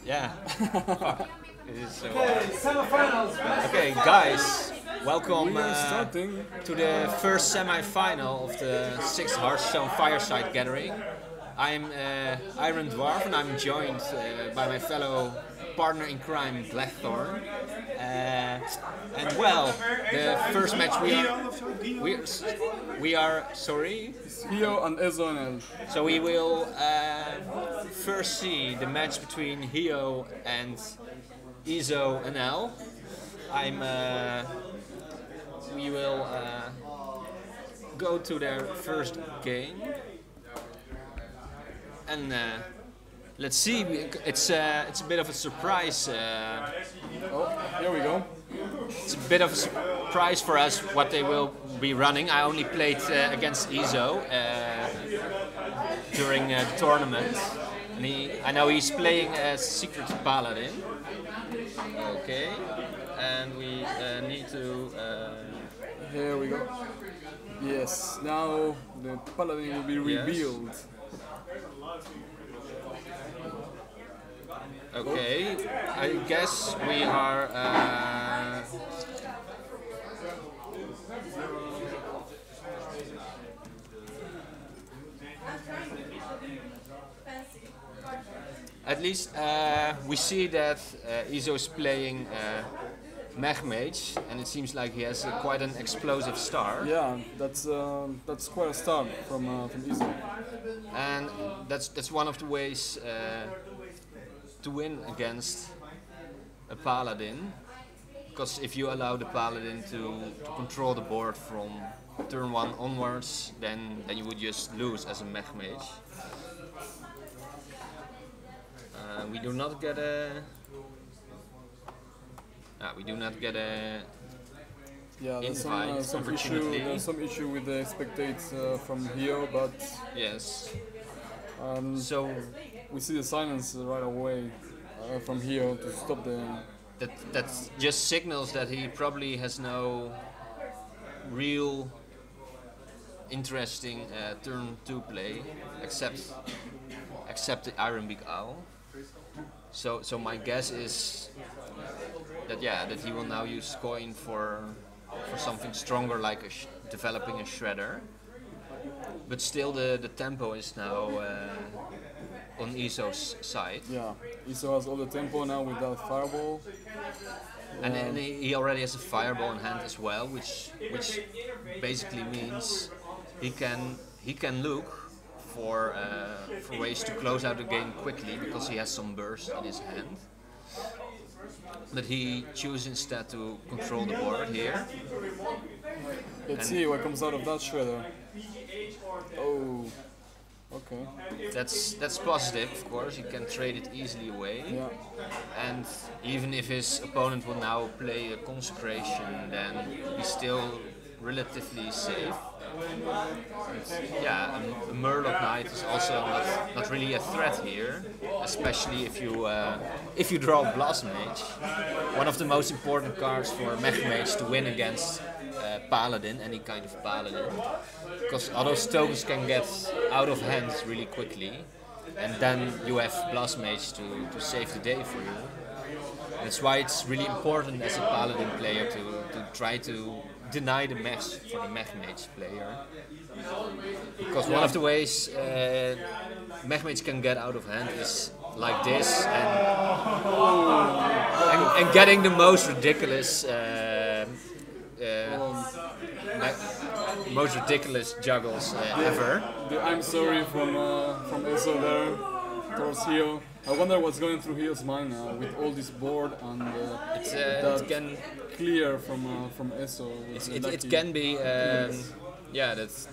Yeah. Fuck. It is so. Semifinals. Okay, guys, welcome We are starting. to the first semi-final of the 6th Hearthstone Fireside gathering. I'm Iron Dwarf and I'm joined by my fellow partner in crime, Blackthorn. And well, the first match we are sorry. Hio and EzoNL. So we will first see the match between Hio and EzoNL. We will go to their first game, and let's see. It's a bit of a surprise. Oh, here we go. It's a bit of a surprise for us what they will be running. I only played against Ezo during the tournament, and I know he's playing as Secret Paladin. Okay, and we need to. Here we go. Yes, now the Paladin will be revealed. Okay, I guess we are. At least we see that Ezo is playing Mech Mage, and it seems like he has quite an explosive start. Yeah, that's quite a start from Ezo. And that's one of the ways to win against a Paladin, because if you allow the Paladin to control the board from turn 1 onwards, then you would just lose as a Mech Mage. We do not get a. We do not get a. Yeah, there's invite, there's some issue with the spectates from Hio, but Yes. so we see the silence right away from Hio to stop the. That just signals that he probably has no real interesting turn 2 play, except the Iron Beak Owl. So my guess is that that he will now use coin for something stronger, like developing a shredder. But still, the tempo is now on Ezo's side. Yeah, Ezo has all the tempo now with that fireball. And he already has a fireball in hand as well, which basically means he can look for ways to close out the game quickly, because he has some burst in his hand. But he chooses instead to control the board here. Let's see what comes out of that shredder. Oh, okay. That's positive, of course. He can trade it easily away. Yeah. And even if his opponent will now play a consecration, then he's still relatively safe. Yeah, a Murloc Knight is also not really a threat here, especially if you draw Blast Mage. One of the most important cards for Mech Mage to win against Paladin, any kind of Paladin, because all those tokens can get out of hand really quickly, and then you have Blast Mage to save the day for you. That's why it's really important as a Paladin player to try to deny the mess for the Mech Mage player, because one of the ways Mech Mage can get out of hand is like this, and getting the most ridiculous juggles ever. I'm sorry from Ezo there towards Hio. I wonder what's going through Hio's mind now with all this board and It can clear from Ezo. it can be that's.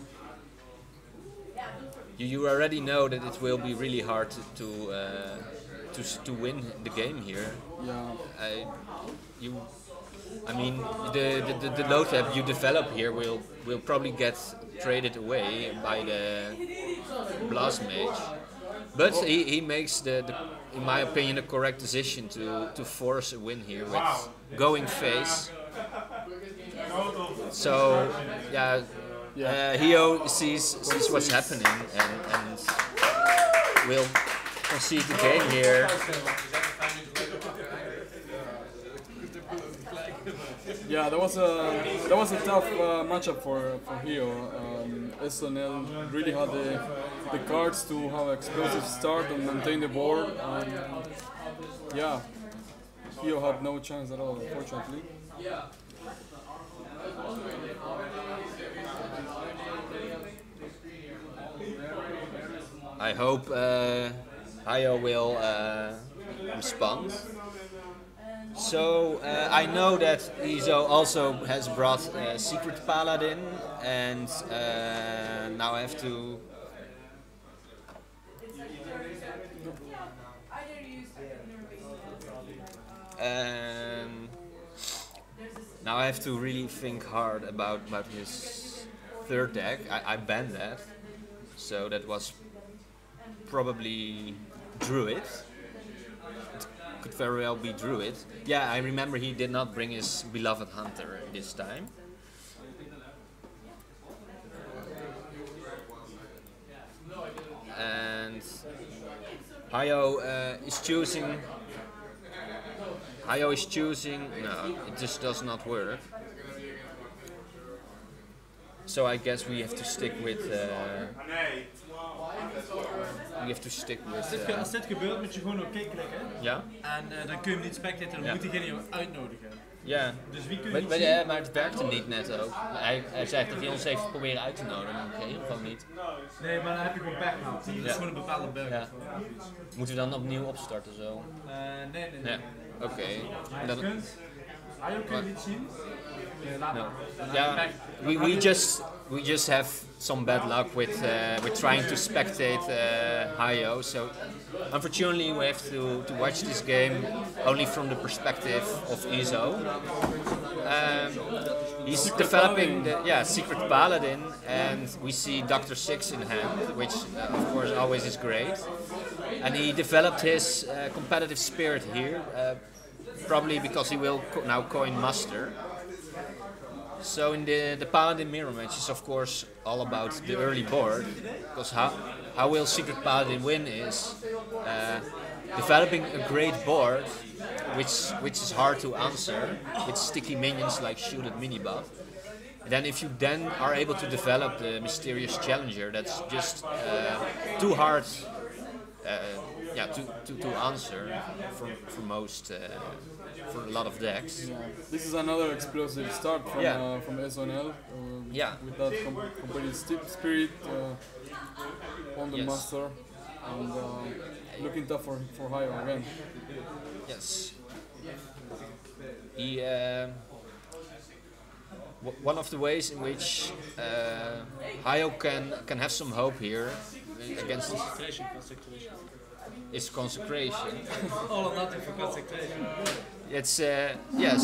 You already know that it will be really hard to win the game here. Yeah. I mean, the low tab you develop here will probably get traded away by the Blast Mage, but he makes in my opinion, the correct decision to force a win here with going face. So Hio sees what's happening and will concede the game here. Yeah, that was a tough matchup for Hio. EzoNL really had the cards to have an explosive start and maintain the board. Yeah, Hio had no chance at all, unfortunately. I hope Hayo will respond. So I know that Ezo also has brought Secret Paladin, and now I have to. Now I have to really think hard about his third deck. I banned that, so that was probably Druid. Could very well be Druid. Yeah, I remember he did not bring his beloved Hunter this time. And Hayo is choosing. Hayo is choosing. No, it just does not work. So I guess we have to stick with. We have to stick with. Als dit gebeurt, moet je gewoon oké klikken. Ja? En dan kun je hem niet spectaten, dan Ja. moet diegene jou uitnodigen. Ja. Dus wie kun je niet Maar, maar het werkte niet net ook. Hij zei dat hij ons even proberen uit te nodigen, maar oké, gewoon niet. Nee, maar dan heb je gewoon pech gehad. Dat is gewoon een bepaalde bug. Ja. Moeten we dan opnieuw opstarten zo? Nee. Ja. Oké. Maar je kunt... Ayo kun je niet zien. No. Yeah, we just have some bad luck with trying to spectate Hayo. So unfortunately, we have to watch this game only from the perspective of Ezo. He's developing the Secret Paladin, and we see Dr. Six in hand, which of course always is great. And he developed his competitive spirit here, probably because he will now coin Master. So in the Paladin mirror match is of course all about the early board, because how will Secret Paladin win is developing a great board, which is hard to answer with sticky minions like shielded minibuff. And then if you then are able to develop the mysterious challenger, that's just too hard. To answer for most for a lot of decks. Yeah. This is another explosive start from EzoNL. With that competitive spirit on the master, and looking tough for Hayo again. Yes. He one of the ways in which Hayo can have some hope here against this is consecration. All or nothing for consecration. It's yes.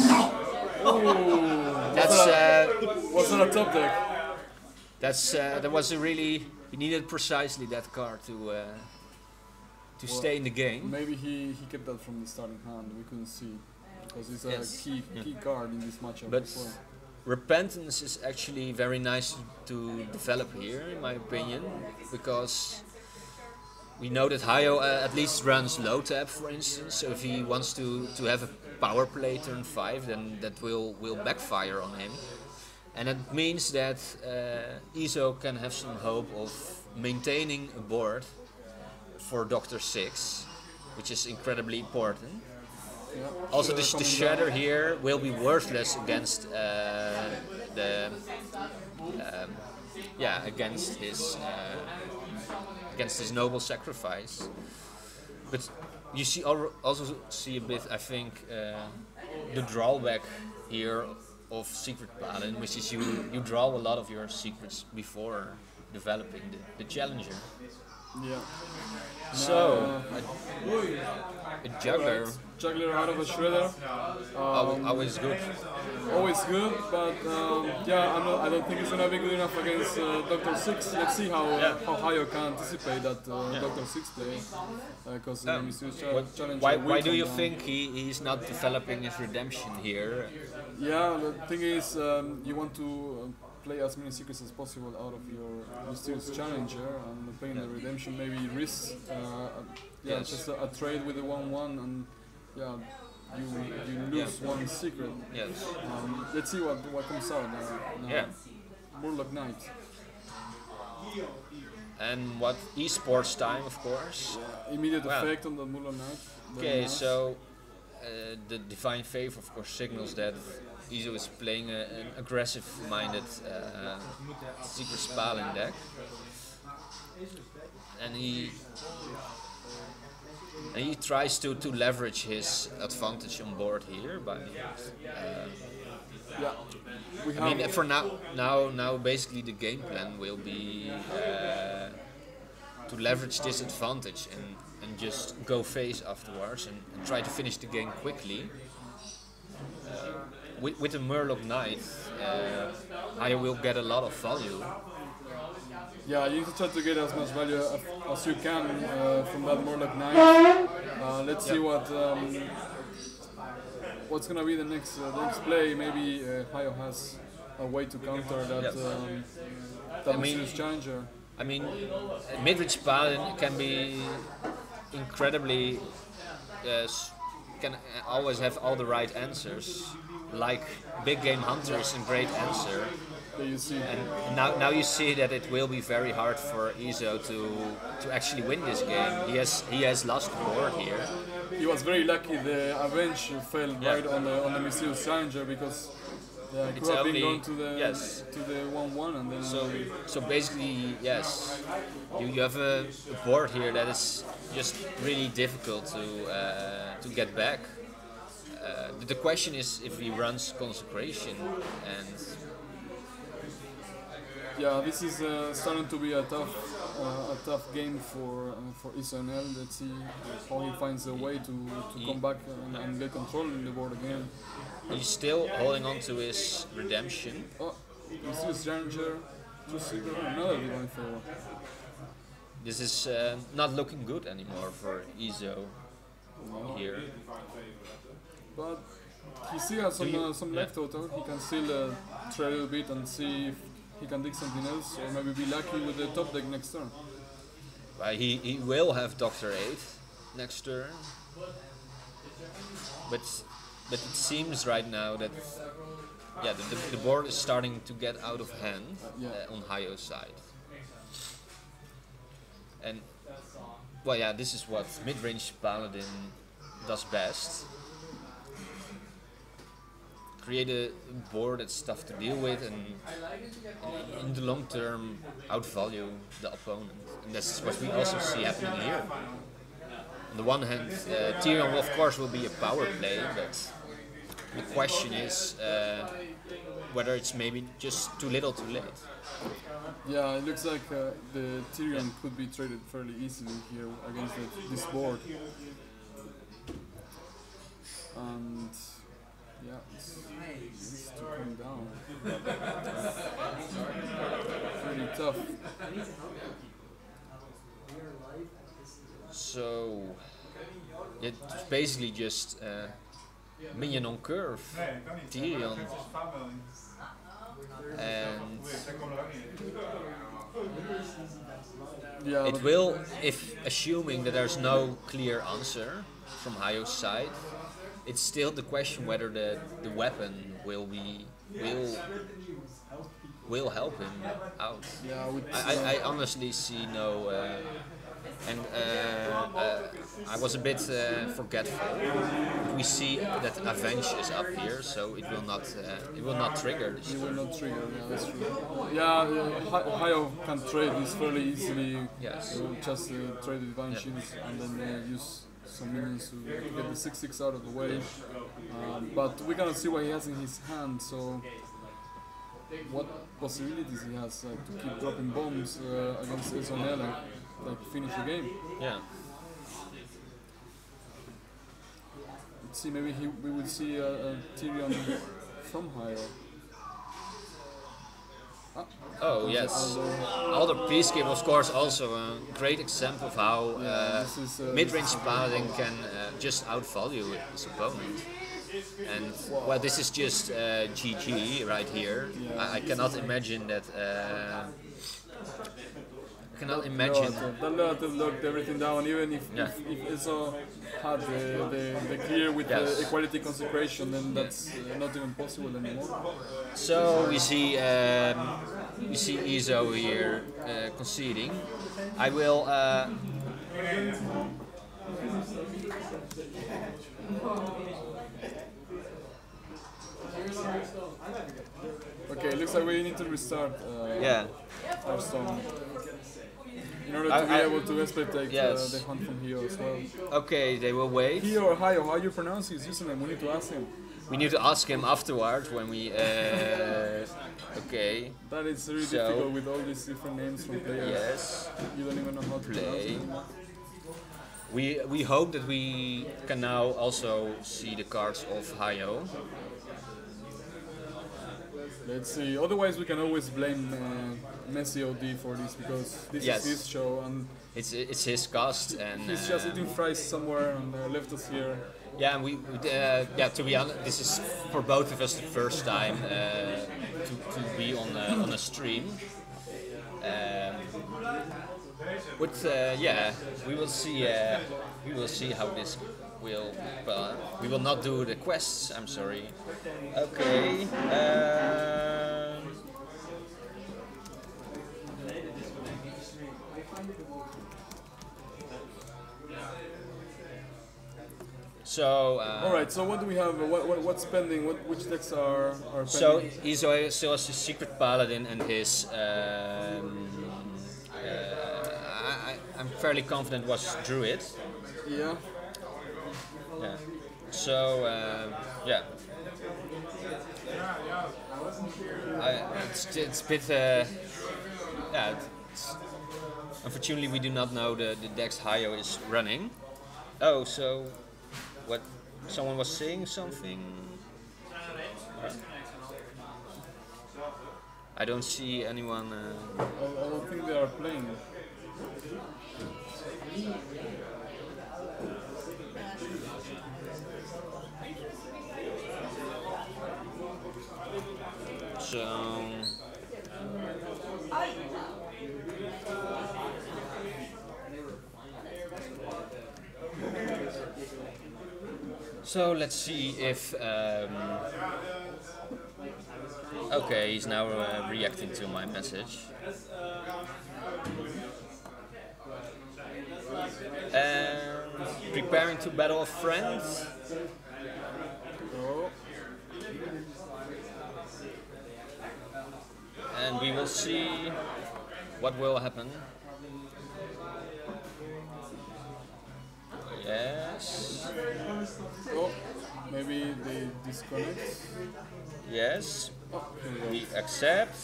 Was that a top deck? That was a really. He needed precisely that card to stay in the game. Maybe he kept that from the starting hand. We couldn't see because it's a key card in this matchup. But Repentance is actually very nice to develop here, in my opinion, because we know that Hayo at least runs low tap, for instance. So if he wants to have a power play turn 5, then that will backfire on him. And it means that Ezo can have some hope of maintaining a board for Dr. 6, which is incredibly important. Yeah. Also, the shatter here will be worthless against against his noble sacrifice. But you also see a bit, I think, the drawback here of Secret Paladin, which is you draw a lot of your secrets before developing the challenger. Yeah. So a juggler. Juggler out of a shredder. Always good. Always good, but I don't think it's gonna be good enough against Dr. 6. Let's see how Hayo can anticipate that Dr. 6 play. Because challenge. Why do you think he's not developing his redemption here? Yeah, the thing is, you want to play as many secrets as possible out of your mysterious challenger, and playing the redemption maybe risk just a trade with the 1/1, and you lose one secret. Yes. Let's see what comes out now. Yeah. Murloc Knight. And what esports time, of course. Immediate Wow. effect on the Murloc Knight. Very Okay, nice. so the Divine Faith, of course, signals that Ezo is playing an aggressive-minded Secret Spaling deck, and he tries to leverage his advantage on board here by. Yeah. We I have mean, for now, basically the game plan will be to leverage this advantage and just go face afterwards and try to finish the game quickly. With the Murloc Knight, I will get a lot of value. Yeah, you need to try to get as much value as you can from that Murloc Knight. Let's see what's gonna be the next play. Maybe Hayo has a way to counter that that mysterious challenger. I mean, mid-range paladin can be incredibly can always have all the right answers. Like big game hunter is a great answer. That you see. And now you see that it will be very hard for Ezo to actually win this game. He has lost the board here. He was very lucky. The Avenge fell right on the mysterious challenger because it could have been going to the 1-1 and then. So basically, yes, you have a board here that is just really difficult to get back. The question is if he runs Consecration, and yeah, this is starting to be a tough game for EzoNL. Let's see how he finds a way to come back and get control in the board again. he's still holding on to his redemption. Oh, Mysterious Challenger, another Divine Favor. This is not looking good anymore for Ezo here. But he still has some leftover. He can still try a little bit and see if he can dig something else, or maybe be lucky with the top deck next turn. He will have Doctor 8 next turn, but it seems right now that the board is starting to get out of hand on Hayo's side. And well, yeah, this is what mid-range Paladin does best. Create a board that's tough to deal with and in the long term outvalue the opponent. And that's what we also see happening here. On the one hand, Tyrion of course will be a power play, but the question is whether it's maybe just too little too late. Yeah, it looks like the Tyrion could be traded fairly easily here against this board. And yeah, it's to come down. Pretty tough. So it's basically just minion on curve, Tyrion, and Yeah, it will, if assuming that there's no clear answer from Hayo's side, it's still the question whether the weapon will help him out. yeah, I honestly see no, and I was a bit forgetful. We see that Avenge is up here, so it will not trigger this. He will not trigger, yeah, that's true. Yeah, Hayo can trade this fairly easily. Yes. Just trade the Divine Shields and then use some minions to get the 6/6 out of the way. But we're gonna see what he has in his hand, so what possibilities he has to keep dropping bombs against EzoNL and like finish the game. Yeah. Let's see, maybe we will see Tyrion from Hayo. Oh yes. Alder Peacekeeper, of course, also a great example of how mid-range Paladin can just outvalue his opponent. And well, this is just GG right here. I cannot imagine that. I cannot imagine. That locked everything down, even if Ezo had the clear with Yes. equality consecration, then that's not even possible anymore. So we see Ezo here conceding. I will. Okay, looks like we need to restart Yeah. Hearthstone in order to be able to exploit Yes. the hunt from Hio as well. Okay, they will wait. Hio or Hio, how you pronounce his username? We need to ask him. We need to ask him afterwards when we. Okay. That is really So- difficult with all these different names from players. Yes. You don't even know how to pronounce Play. them. We hope that we can now also see the cards of Hayo. Let's see. Otherwise, we can always blame Messi OD for this because this Yes. is his show and It's his cast and he's just eating fries somewhere and left us here. yeah, and yeah. To be honest, this is for both of us the first time to be on a stream. But yeah, we will see. We will see how this will. We will not do the quests. I'm sorry. Okay. So. Alright, so what do we have? What's pending? Which decks are pending? So Ezo still has his secret paladin and his. I'm fairly confident was druid. Yeah. Yeah. So yeah. It's a bit. Yeah. Unfortunately, we do not know the decks Hayo is running. Oh, so what? Someone was saying something. I don't see anyone. I don't think they are playing. So let's see if. Okay, he's now reacting to my message. And preparing to battle a friend. Oh. And we will see what will happen. Yes. Oh, maybe they disconnect. Yes. Oh, here we go. We accept.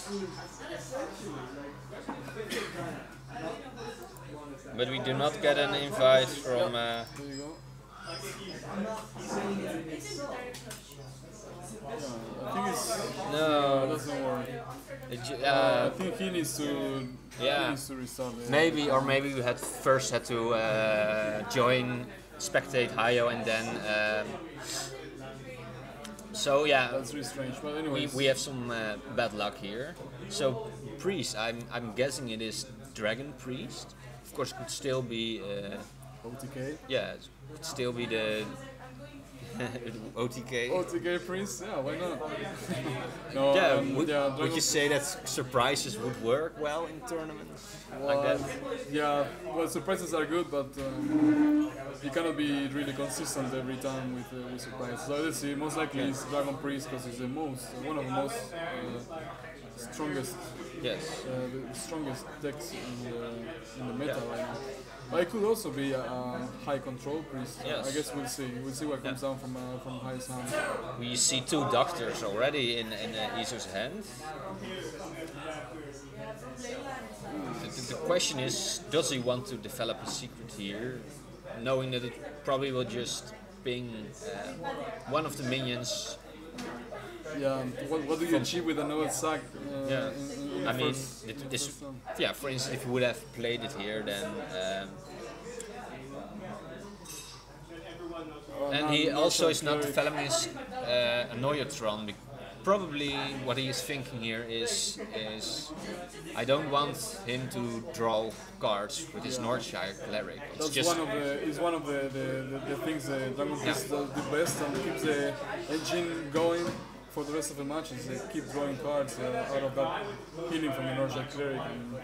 But we do not get an invite from. There you go. I think it's No. it doesn't work. Uh, I think he needs to. Yeah. He needs to restart. maybe we had first had to join, spectate Hayo, and then. So yeah, That's really strange. But anyways, we have some bad luck here. So priest, I'm guessing it is dragon priest. Of course, it could still be. OTK. Yeah, it could still be the OTK. OTK Prince, yeah, why not? No, Yeah, yeah, would Dragon- you say that surprises would work well in tournaments like that? Yeah, well, surprises are good, but you cannot be really consistent every time with surprises. So let's see, most likely it's Dragon Priest because it's one of the most strongest Yes. the strongest decks in the meta right now. But it could also be a high control priest. Yes. I guess we'll see. We'll see what comes down from high sound. We see two doctors already in Izo's hand. The question is, does he want to develop a secret here, knowing that it probably will just ping one of the minions? Yeah. What do you achieve with another sack? Yeah. In I the mean, first round? yeah. For instance, if you would have played it here, then. Oh, And now he the also Marshall is not cleric. developing his Annoyatron probably what he is thinking here is I don't want him to draw cards with his Northshire cleric. It's That's just one of the things Dragon Priest does the best and keeps the engine going for the rest of the matches. They keep drawing cards out of that healing from the Northshire cleric, and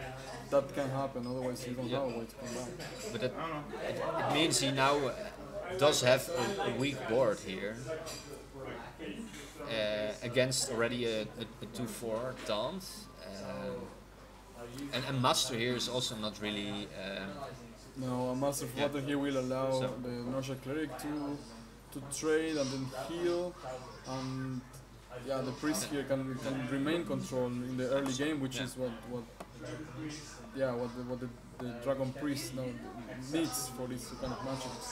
that can happen. Otherwise, you don't have a way to come back. But it means he now does have a weak board here against already a 2/4 taunt. And Master here is also not really. No, a Master of Water here will allow the Northshire cleric to trade and then heal. And yeah, the priest here can remain control in the early game, which is what the Dragon Priest now needs for these kind of matchups.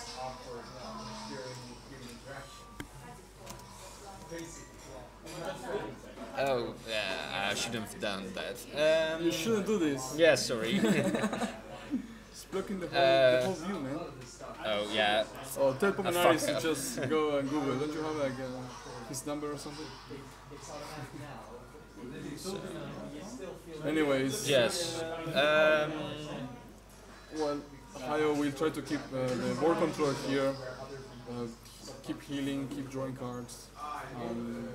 Oh, yeah, I shouldn't have done that. You shouldn't do this. Yeah, sorry. It's blocking the whole view, man. Oh, yeah. Oh, tell Pomenaris fuck to just go and Google. Don't you have like his number or something? Anyways. Yes. Well, Hayo will try to keep the board control here. Keep healing, keep drawing cards, and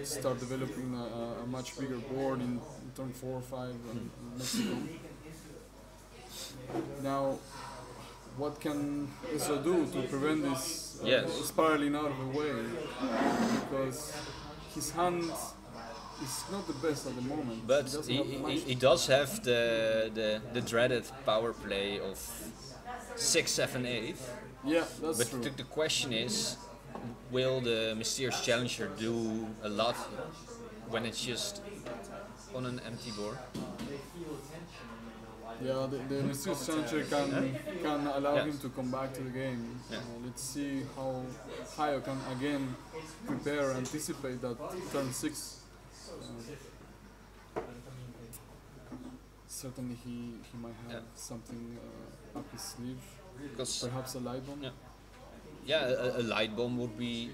start developing a much bigger board in turn 4 or 5 in Mexico. Now, what can Ezo do to prevent this spiraling out of the way? Because his hand is not the best at the moment. But he does have the dreaded power play of 6, 7, 8. Yeah, that's but true. The question is, will the Mysterious Challenger do a lot when it's just on an empty board? Yeah, the Mysterious Challenger can allow him to come back to the game. Yeah. Let's see how Hayo can again prepare, anticipate that turn 6. Certainly he might have something up his sleeve. Perhaps a light bomb. Yeah, a light bomb would be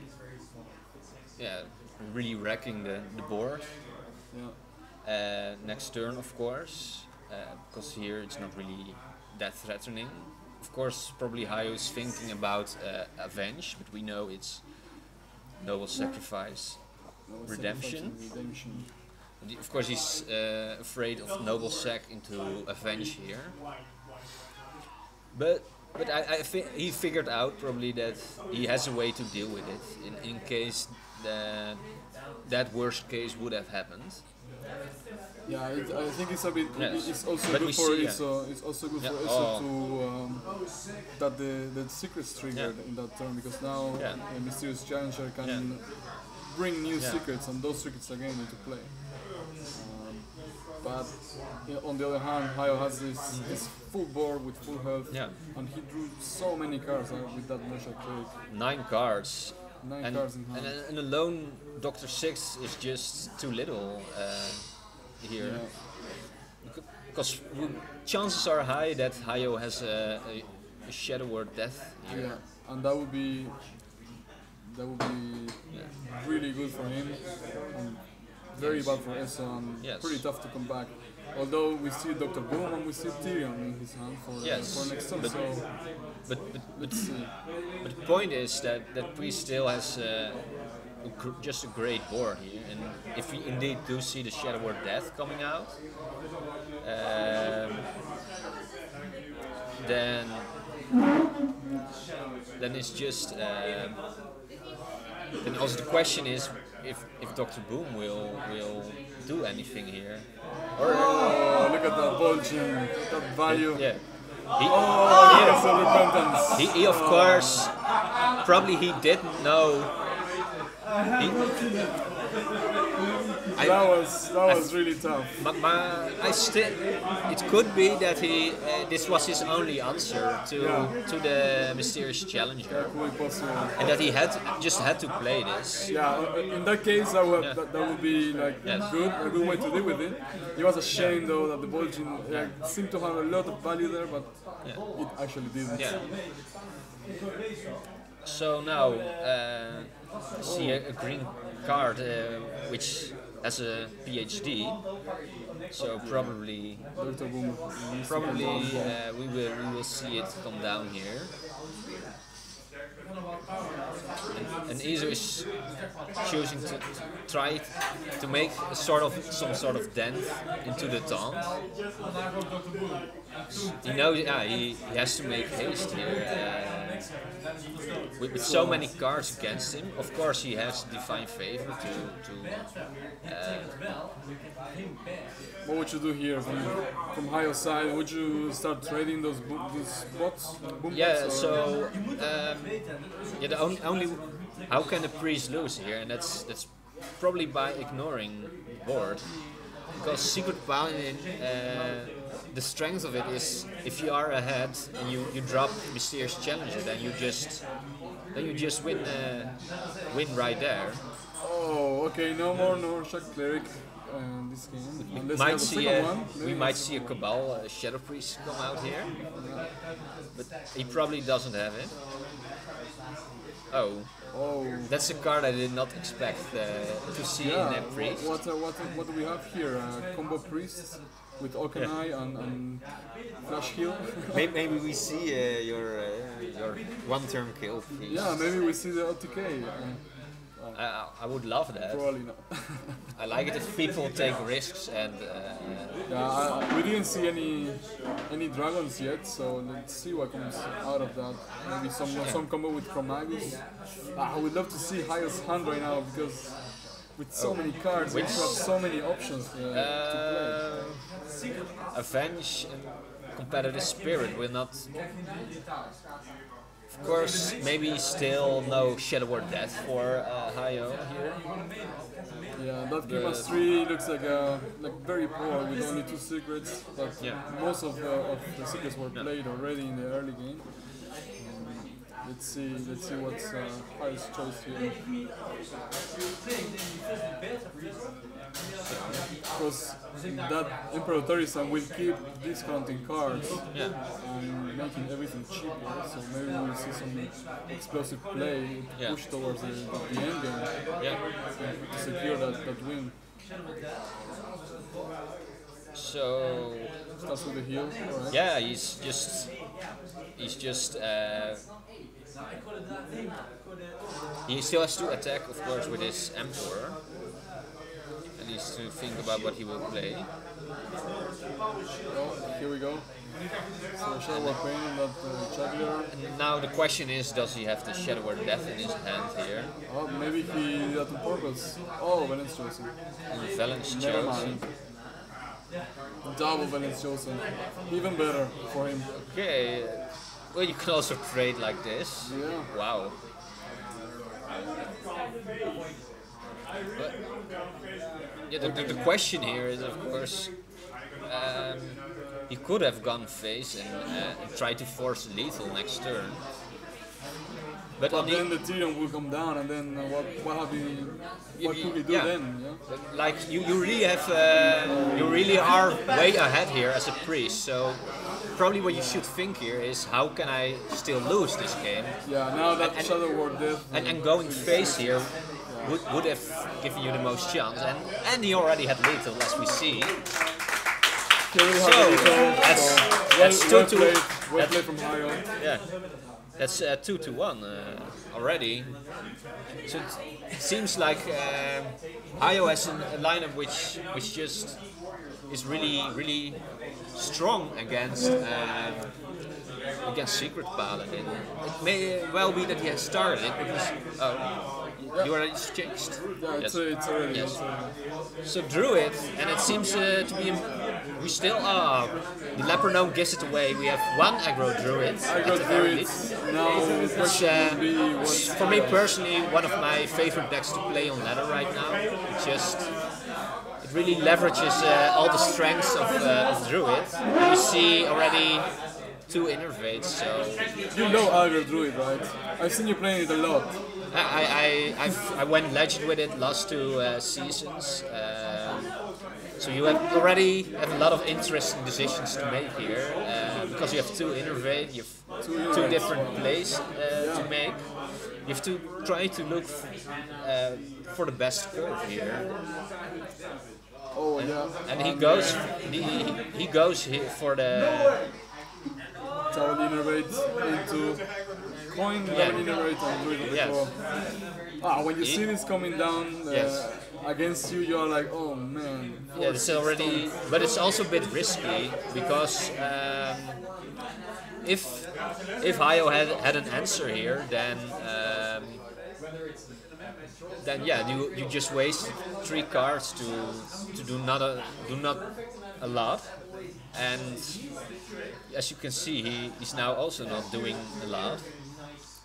really wrecking the board. Yeah. Next turn, of course, because here it's not really that threatening. Of course, probably Hayo is thinking about Avenge, but we know it's Noble Sacrifice, Redemption. Of course, he's afraid of Noble Sac into Avenge here. But I think he figured out probably that he has a way to deal with it in case that worst case would have happened. Yeah, I think it's a bit. Yes. It's also But good we for see, Ezo. It's also good for Ezo to that the secrets triggered in that turn, because now the Mysterious Challenger can bring new secrets, and those secrets again into play. But on the other hand, Hayo has this full board with full health, and he drew so many cards with that Northshire cleric. 9 cards. 9 cards in hand. And alone, Dr. 6 is just too little here. Because chances are high that Hayo has a Shadow Word Death here. Yeah, and that would be really good for him. And very bad for Ezo, and pretty tough to come back. Although we see Dr. Boom and we see Tyrion in his hand for next turn, but let's see. But the point is that Priest still has just a great board here, and if we indeed do see the Shadow Word Death coming out, then it's just. Then also the question is if Dr. Boom will do anything here. Or look at that bulging, that value. Yeah. Repentance. He of course probably he didn't know. That was really tough. It could be that this was his only answer to the Mysterious Challenger, and that he just had to play this. Yeah, in that case, that would be like a good way to deal with it. It was a shame though that the Bulgin seemed to have a lot of value there, but it actually didn't. Yeah. So now see a green card which has a PhD. So probably we will see it come down here. And Ezo is choosing to try to make some sort of dent into the taunt. He knows, he has to make haste here. With so many cards against him, of course he has Divine Favor to what would you do here from Hayo's side? Would you start trading those bots? Yeah, so the only how can the priest lose here, and that's probably by ignoring board, because Secret Paladin, the strength of it is if you are ahead and you drop Mysterious Challenger, then you just win right there. Oh, okay, no more Shock Cleric. This game. We might see a Cabal Shadow Priest come out here, but he probably doesn't have it. Oh, that's a card I did not expect to see in a priest. What do we have here? Combo Priest with Okanai and Flash Heal. Maybe we see your one-turn kill, please. Yeah, maybe we see the OTK. I would love that. Probably not. I like it if people take risks and. We didn't see any dragons yet, so let's see what comes out of that. Maybe some combo with Chromagus. I would love to see Hayo's hand right now, because with so many cards, we have so many options to play. Avenge and Competitive Spirit will not. Of course, maybe still no Shadow Word Death for Hayo here. Yeah, that Kimas 3 looks like very poor with only 2 secrets, but most of the secrets were played already in the early game. Let's see what's Hayo's choice here. Because that Emperor Torisan will keep discounting cards and making everything cheaper, so maybe we'll see some explosive play push towards the end game to secure that win. So starts with the heal, right? Yeah, he's just he still has to attack, of course, with his Emperor. And he needs to think about what he will play. Oh, here we go. So Shadow Word Pain on that Juggler. And now the question is, does he have the Shadow Word Death in his hand here? Oh, maybe he did that on purpose. Oh, Valence Chosen. Valence Never Chosen. mind. Double Valence Chosen. Even better for him. Okay. Well, you can also trade like this. Yeah. Wow. But, yeah, the question here is, of course, he could have gone face and tried to force lethal next turn. But then the Tyrion will come down, and then what could he do then? Yeah? Like you really have, you really are way ahead here as a priest. So probably what you should think here is, how can I still lose this game? Yeah, now that Shadow Word Death. And going face here would have given you the most chance, and he already had lethal, as we see. That's 2-2. Well played from Hayo. Yeah. That's 2-1 already. So it seems like Hayo has a lineup which just is really strong against Secret Paladin. It may well be that he has started it because you already changed. Yeah, it's already. Yes. So Druid, and it seems to be. We still are. The Leper Gnome gives it away. We have one aggro Druid. Aggro Druid. Now, for me personally, one of my favorite decks to play on ladder right now. It really leverages all the strengths of Druid. You see already 2 innervates. So you know aggro Druid, right? I've seen you playing it a lot. I went legend with it last 2 seasons. So you already have a lot of interesting decisions to make here, because you have 2 innervate, you have 2 different plays to make. you have to try to look for the best curve here. Oh yeah. And he goes here for the Double innervate into coin, double innervate and Druid of the Yes. Claw. When you see this coming down against you, you're like, oh man. yeah. It's already, but it's also a bit risky because if Hayo had an answer here, then yeah, you just waste 3 cards to do not a lot, and as you can see, he's now also not doing a lot.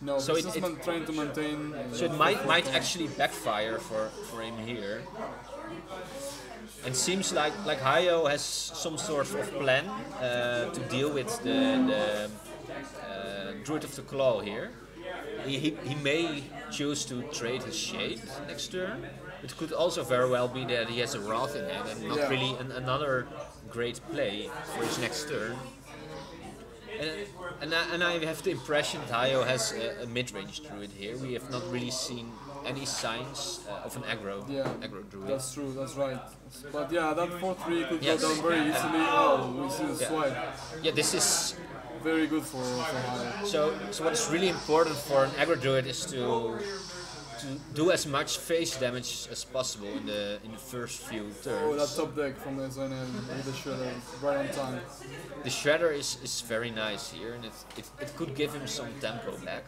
No, So he's it- just trying to maintain. So it might actually backfire for him here. And seems like Hayo has some sort of plan to deal with the Druid of the Claw here. He may choose to trade his Shade next turn. It could also very well be that he has a Wrath in hand and not really another great play for his next turn. And I have the impression that Hayo has a mid-range Druid here. We have not really seen any signs of an aggro Druid. That's true, that's right. But yeah, that 4-3 could Yes. go down very easily. Oh, we see the swipe. Yeah, this is Very good for Hayo. so what is really important for an aggro Druid is to do as much face damage as possible in the first few turns. Oh, that top deck from the EzoNL with the Shredder right on time. The Shredder is very nice here, and it could give him some tempo back.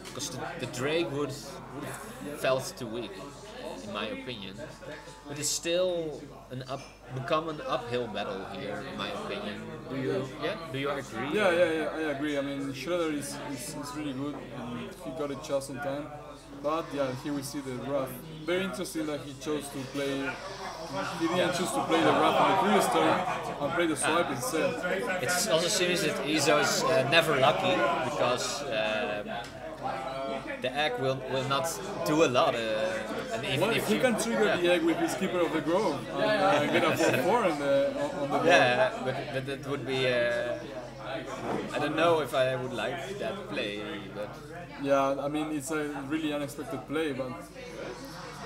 Because the Drake would have felt too weak, in my opinion. But it's still become an uphill battle here, in my opinion. Do you agree? Yeah, I agree. I mean, Shredder is really good, and he got it just on time. But yeah, here we see the Wrath. Very interesting that he chose to play. He didn't choose to play the Wrath on the previous turn and play the swipe instead. It also seems that Ezo is never lucky because the egg will not do a lot. And even Well, if he can trigger the egg with his Keeper of the Grove and get a 4-4 on the board. yeah, but that would be. I don't know if I would like that play, but Yeah, I mean, it's a really unexpected play, but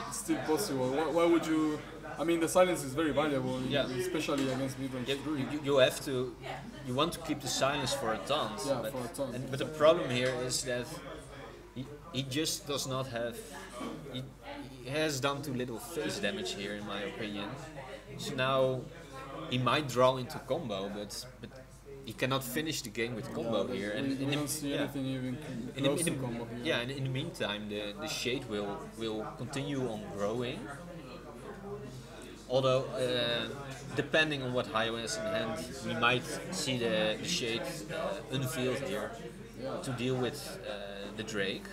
it's still possible. Why would you... I mean, the silence is very valuable, especially against mid-range Druid. you have to. You want to keep the silence for a taunt. Yeah, but, for a taunt. But the problem here is that he just does not have. He has done too little face damage here, in my opinion. So now he might draw into combo, but he cannot finish the game with combo here. And We don't see anything even in close the, to combo here. yeah, and in the meantime, the Shade will continue on growing. Although, depending on what Hayo has in hand, we might see the Shade unveiled here to deal with the Drake.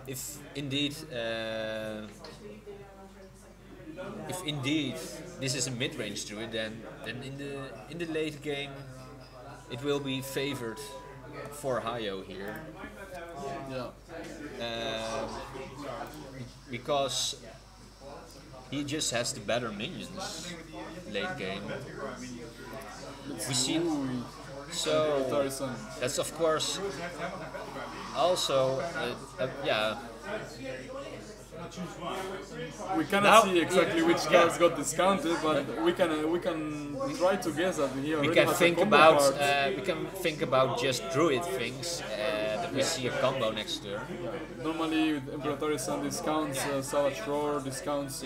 If indeed this is a mid-range Druid, then in the late game it will be favored for Hayo here. Yeah. Because he just has the better minions late game. We see so Tarzan. that's of course also We cannot Now- see exactly which cards got discounted, but we can try to guess that he already we can has a think combo about card. we can think about just Druid things that we see a combo next turn. Normally, with Imperatorius Sun discounts Savage Roar, discounts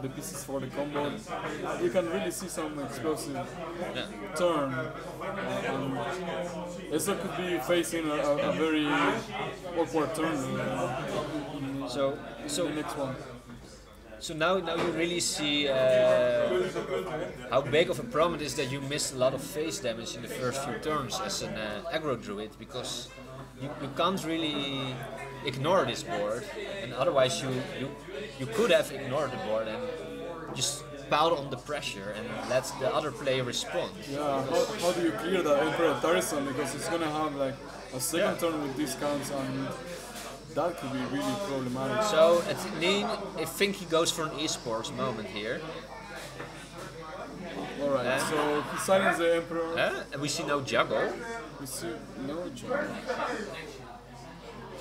the pieces for the combo. We can really see some explosive Yeah. turn. Ezo could be facing a very awkward turn So the next one. So now you really see how big of a problem it is that you missed a lot of face damage in the first few turns as an aggro Druid, because you can't really ignore this board, and otherwise you could have ignored the board and just piled on the pressure and let the other player respond. Yeah, how do you clear that Emperor Tarzan, because it's gonna have like a second turn with discounts, and that could be really problematic. So I think he goes for an esports moment here. Alright, so he silenced the Emperor. And we see no juggle. We see no jump.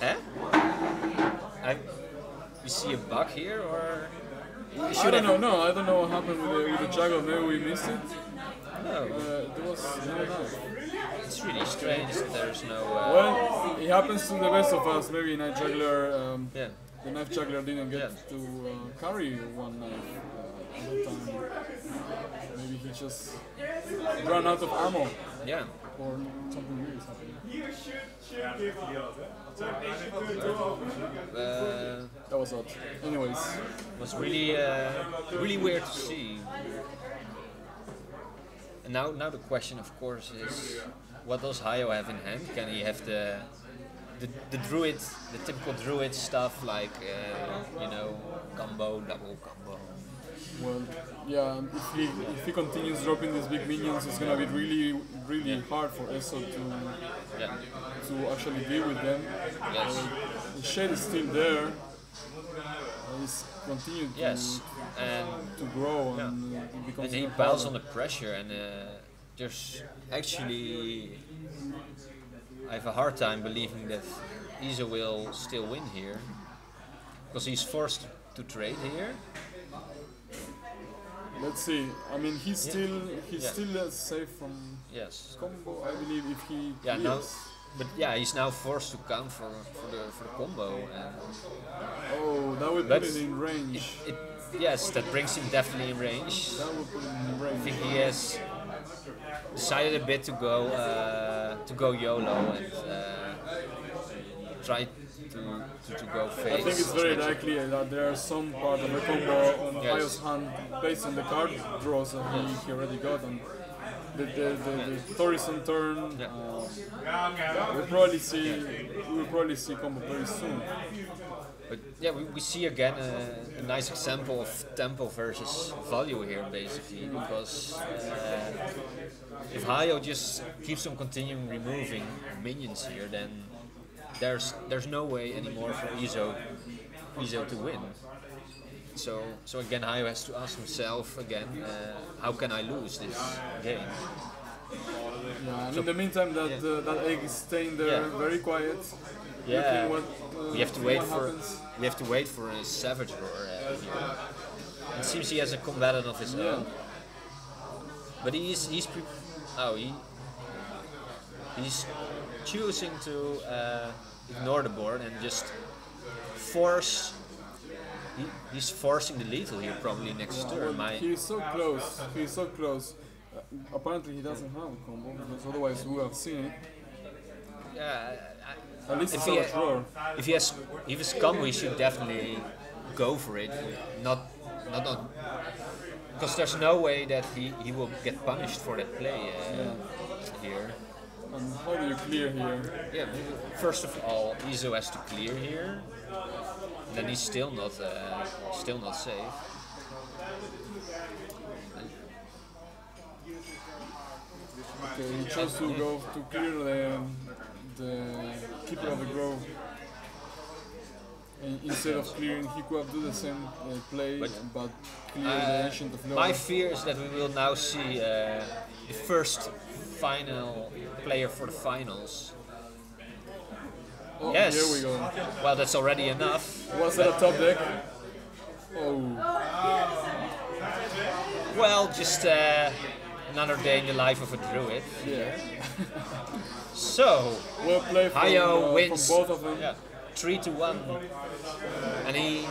Eh? You see a bug here, or you I should don't know. have? No, I don't know what happened with the juggler. Maybe we missed it. No, There was no knife. it's really strange that there's no. Well, it happens to the best of us. Maybe knife juggler. Yeah. The knife juggler didn't get Yeah. to carry one knife at that time. Maybe he just ran out of ammo Yeah. or something weird is happening. That was odd. Anyways, Was really really weird to see. And now the question, of course, is what does Hayo have in hand? Can he have the druid, the typical druid stuff like combo, double combo? well, yeah. If he continues dropping these big minions, it's gonna be really hard for Ezo Yeah. to actually deal with them. Yes. The shade is still there. He's continued Yes. And to grow and it becomes and he even piles harder. on the pressure, and there's actually I have a hard time believing that Ezo will still win here, because he's forced to trade here. Let's see. I mean, he's Yeah. still safe from Yes. combo. I believe if he Yeah. Now, clears. but yeah, he's now forced to count for the combo, and Oh, that would But put it in range. yes, that brings him definitely in range. That would put it in I range. think he has decided a bit to go YOLO and try to go face. I think it's very likely that there are some part of the combo on Yes. Hayo's hand based on the card draws that he already got, and the Torison turn. We'll probably see combo very soon. But yeah, we see again a nice example of tempo versus value here, basically, because if Hayo just keeps on continuing removing minions here, then there's no way anymore for Ezo to win. So again, Hayo has to ask himself again, how can I lose this game? Yeah, and in the meantime, that egg is staying there, Yeah. very quiet. Yeah, Looking what, we have to wait what for happens. a savage roar here. It seems he has a combatant of his own, but he's choosing to ignore the board and just force. He's forcing the lethal here probably next turn. He's so close. He's so close. Apparently, he doesn't have a combo because otherwise we would have seen it. Yeah, At least if it's he, savage roar. if he's combo, he should definitely go for it. Not because there's no way that he will get punished for that play here. And how do you clear here? Yeah, first of all, Ezo has to clear here, and then he's still not safe. Okay, he chose to go to clear the keeper of the grove. And instead of clearing, he could have do the same play, but clear the ancient of My Noah. fear is that we will now see the first final player for the finals. Oh, Yes. here we go. Well, that's already enough. Was that a top deck? Oh, Well, just another day in the life of a druid. yeah. So, Well played Hayo from wins both of them. yeah, 3-1, and he